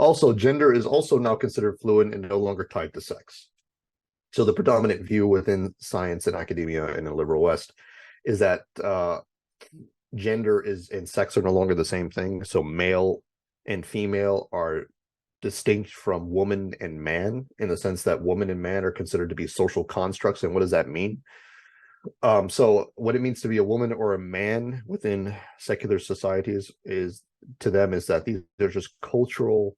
Also, gender is also now considered fluid and no longer tied to sex. So the predominant view within science and academia in the liberal West is that gender and sex are no longer the same thing. So male and female are distinct from woman and man, in the sense that woman and man are considered to be social constructs. And what does that mean? So what it means to be a woman or a man within secular societies is to them is that these are just cultural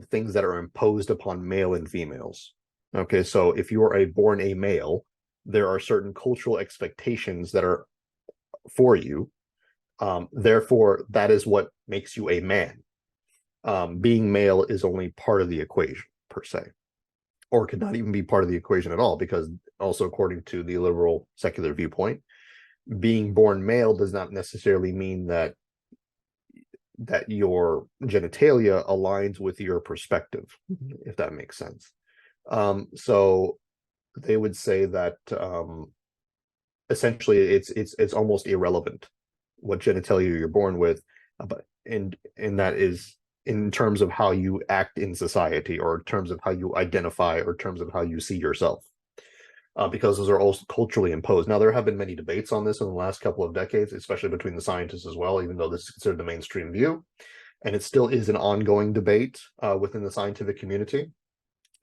things that are imposed upon male and females. Okay, so if you are born a male, there are certain cultural expectations that are for you. Therefore, that is what makes you a man. Being male is only part of the equation, per se, or could not even be part of the equation at all, because also according to the liberal secular viewpoint, being born male does not necessarily mean that your genitalia aligns with your perspective, if that makes sense. So they would say that essentially it's almost irrelevant what genitalia you're born with, but and that is in terms of how you act in society, or in terms of how you identify, or in terms of how you see yourself, because those are also culturally imposed. Now, there have been many debates on this in the last couple of decades, especially between the scientists as well, even though this is considered the mainstream view, and it still is an ongoing debate within the scientific community.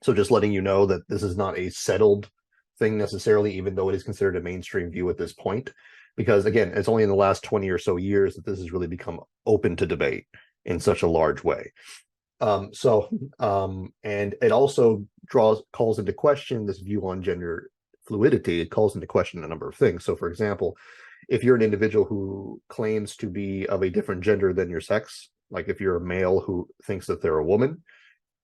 So just letting you know that this is not a settled thing necessarily, even though it is considered a mainstream view at this point, because again, it's only in the last 20 or so years that this has really become open to debate in such a large way. And it also calls into question this view on gender fluidity. It calls into question a number of things. So, for example, if you're an individual who claims to be of a different gender than your sex, like if you're a male who thinks that they're a woman,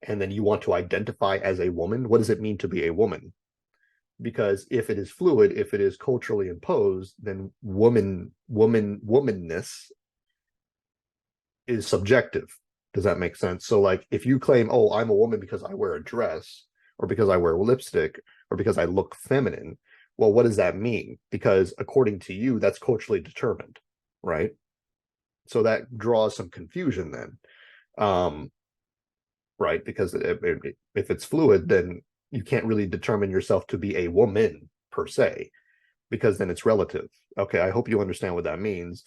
and then you want to identify as a woman, what does it mean to be a woman? Because if it is fluid, if it is culturally imposed, then womanness is subjective. Does that make sense? So like if you claim, oh, I'm a woman because I wear a dress, or because I wear lipstick, or because I look feminine, well, what does that mean? Because according to you, that's culturally determined, right? So that draws some confusion then, right? Because if it's fluid, then you can't really determine yourself to be a woman per se, because then it's relative. Okay, I hope you understand what that means.